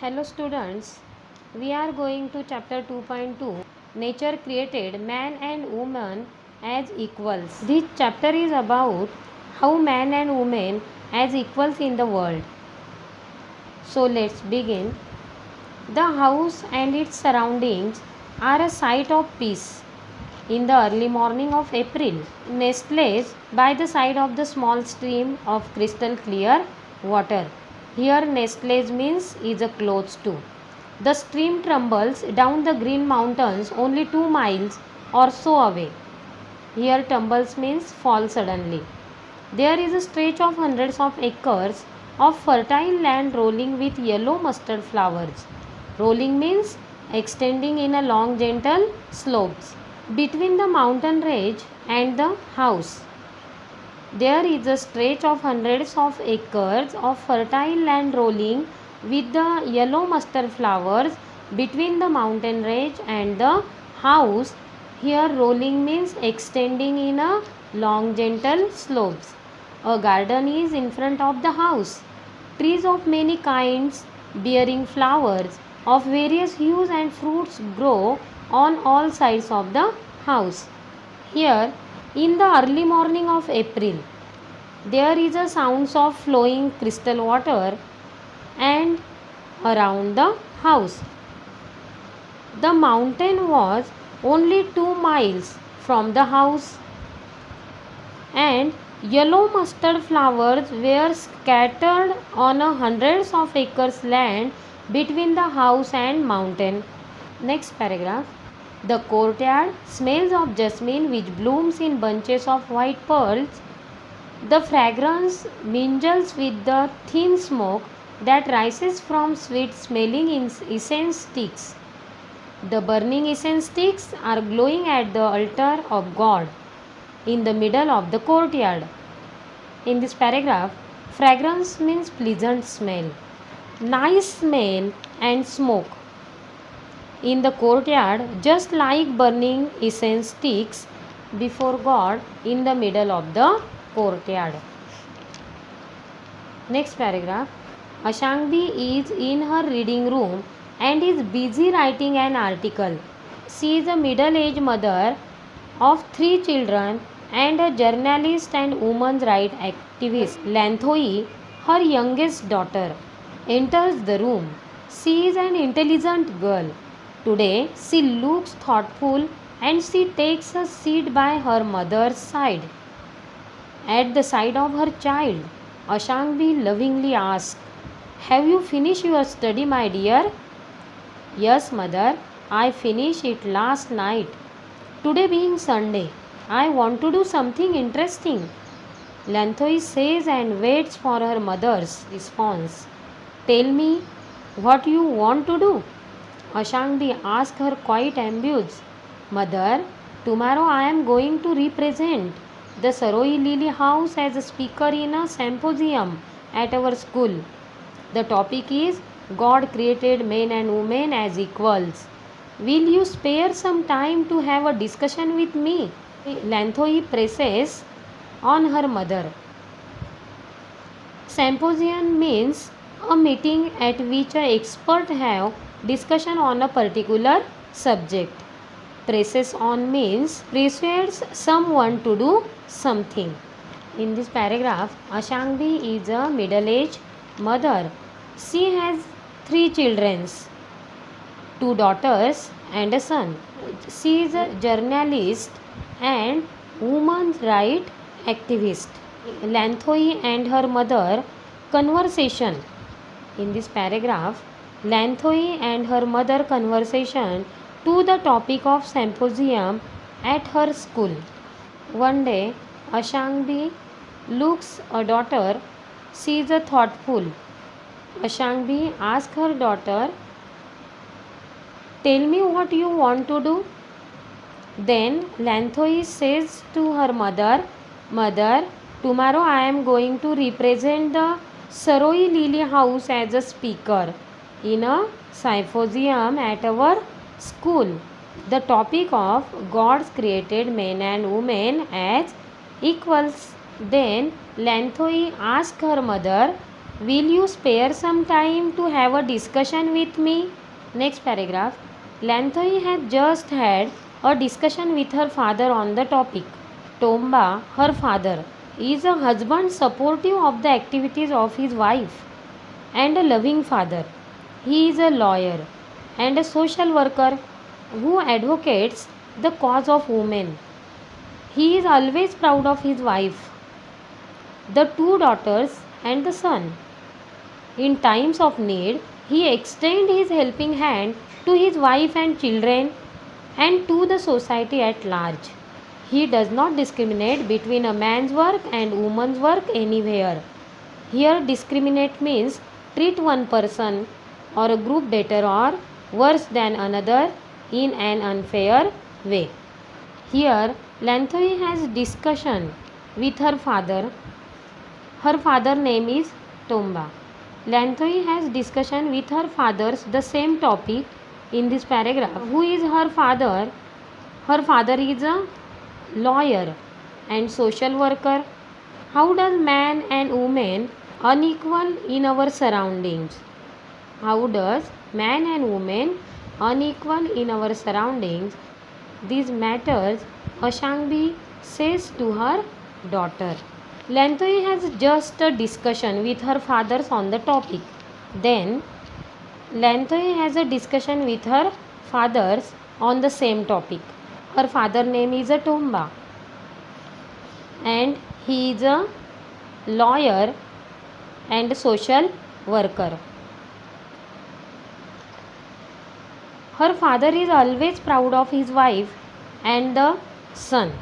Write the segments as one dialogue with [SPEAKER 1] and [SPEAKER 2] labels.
[SPEAKER 1] Hello students, we are going to chapter 2.2 Nature created man and woman as equals. This chapter is about how man and woman as equals in the world. So let's begin. The house and its surroundings are a sight of peace. In the early morning of April, nestled by the side of the small stream of crystal clear water. Here nestled means is a close to. The stream tumbles down the green mountains only 2 miles or so away. Here tumbles means fall suddenly. There is a stretch of hundreds of acres of fertile land rolling with yellow mustard flowers. Rolling means extending in a long gentle slopes between the mountain range and the house. There is a stretch of hundreds of acres of fertile land rolling with the yellow mustard flowers between the mountain range and the house. Here rolling means extending in a long gentle slopes. A garden is in front of the house. Trees of many kinds bearing flowers of various hues and fruits grow on all sides of the house. Here in the early morning of April, there is a sounds of flowing crystal water and around the house. The mountain was only 2 miles from the house and yellow mustard flowers were scattered on hundreds of acres land between the house and mountain. Next paragraph. The courtyard smells of jasmine which blooms in bunches of white pearls. The fragrance mingles with the thin smoke that rises from sweet smelling incense sticks. The burning incense sticks are glowing at the altar of God in the middle of the courtyard. In this paragraph, fragrance means pleasant smell, nice smell and smoke in the courtyard, just like burning incense sticks before God in the middle of the courtyard. Next paragraph. Ashangbi is in her reading room and is busy writing an article. She is a middle-aged mother of 3 children and a journalist and women's rights activist. Lanthoi, her youngest daughter, enters the room. She is an intelligent girl. Today she looks thoughtful and she takes a seat by her mother's side. At the side of her child, Ashangbi lovingly asks, "Have you finished your study, my dear?" "Yes, mother, I finished it last night. Today being Sunday, I want to do something interesting," Lanthoi says and waits for her mother's response. "Tell me what you want to do," Ashangbi asks her quite amused. "Mother, tomorrow I am going to represent the Saroi Lily House as a speaker in a symposium at our school. The topic is God created men and women as equals. Will you spare some time to have a discussion with me?" Lanthoi presses on her mother. Symposium means a meeting at which experts have discussion on a particular subject. Presses on means persuades someone to do something. In this paragraph, Ashangbi is a middle-aged mother. She has 3 children, 2 daughters and a son. She is a journalist and women's rights activist. Lanthoi and her mother conversation. In this paragraph, Lanthoi and her mother conversation to the topic of symposium at her school. One day, Ashangbi looks a daughter. She is a thoughtful. Ashangbi asks her daughter, "Tell me what you want to do." Then Lanthoi says to her mother, "Mother, tomorrow I am going to represent the Saroi Lily House as a speaker in a symposium at our school. The topic of God's created men and women as equals." Then Lanthoi asks her mother, Will you spare some time to have a discussion with me? Next paragraph. Lanthoi had just had a discussion with her father on the topic. Tomba, her father, is a husband supportive of the activities of his wife and a loving father. He is a lawyer and a social worker who advocates the cause of women. He is always proud of his wife, the two daughters, and the son. In times of need, he extends his helping hand to his wife and children and to the society at large. He does not discriminate between a man's work and woman's work anywhere. Here, discriminate means treat one person or a group better or worse than another in an unfair way. Here, Lanthoi has discussion with her father. Her father name is Tomba. Lanthoi has discussion with her fathers the same topic in this paragraph. Who is her father? Her father is a lawyer and social worker. How does man and woman unequal in our surroundings? How does man and woman unequal in our surroundings? These matters Ashangbi says to her daughter. Lanthoi has just a discussion with her fathers on the topic. Then Lanthoi has a discussion with her fathers on the same topic. Her father name is a Tomba and he is a lawyer and social worker. Her father is always proud of his wife and the son.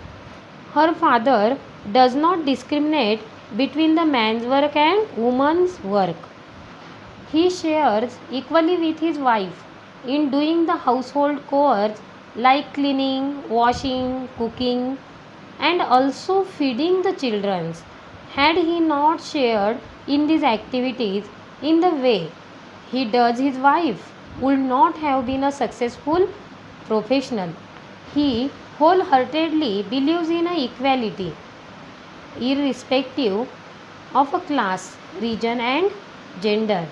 [SPEAKER 1] Her father does not discriminate between the man's work and woman's work. He shares equally with his wife in doing the household chores like cleaning, washing, cooking, and also feeding the children. Had he not shared in these activities in the way he does, his wife would not have been a successful professional. He wholeheartedly believes in equality, irrespective of a class, region, and gender.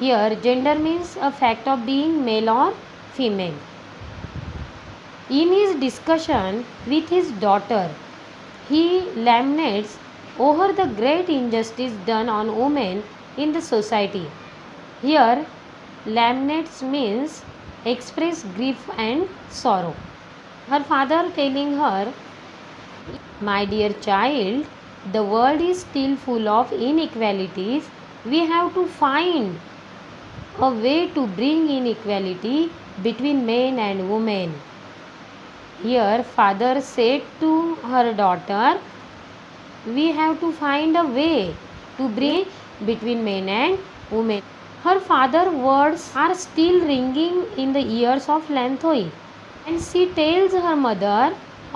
[SPEAKER 1] Here, gender means a fact of being male or female. In his discussion with his daughter, he laments over the great injustice done on women in the society. Here, laments means express grief and sorrow. Her father telling her, "My dear child, the world is still full of inequalities. We have to find a way to bring inequality between men and women." Here, father said to her daughter, "We have to find a way to bring between men and women." Her father's words are still ringing in the ears of Lanthoi, and she tells her mother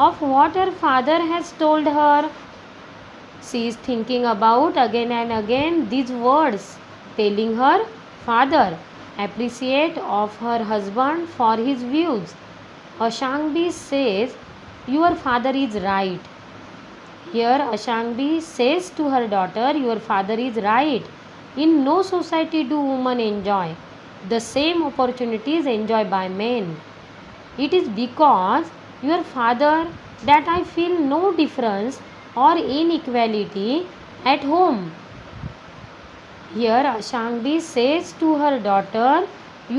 [SPEAKER 1] of what her father has told her. She is thinking about again and again these words, telling her father appreciate of her husband for his views. Ashangbi says, "Your father is right." Here Ashangbi says to her daughter, "Your father is right. In no society do women enjoy the same opportunities enjoyed by men. It is because your father that I feel no difference or inequality at home." Here Ashangbi says to her daughter,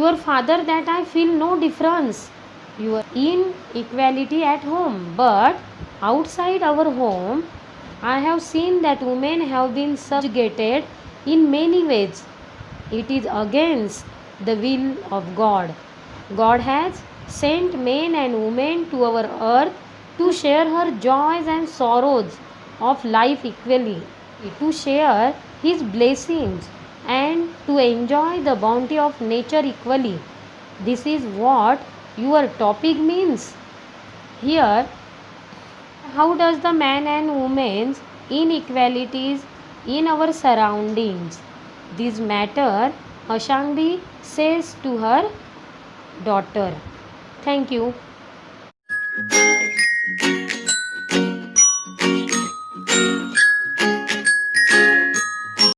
[SPEAKER 1] "Your father that I feel no difference, your inequality at home, but outside our home I have seen that women have been subjugated in many ways. It is against the will of God. God has sent men and women to our earth to share her joys and sorrows of life equally, to share his blessings and to enjoy the bounty of nature equally. This is what your topic means." Here, how does the man and woman's inequalities in our surroundings? This matter Ashangbi says to her daughter. Thank you.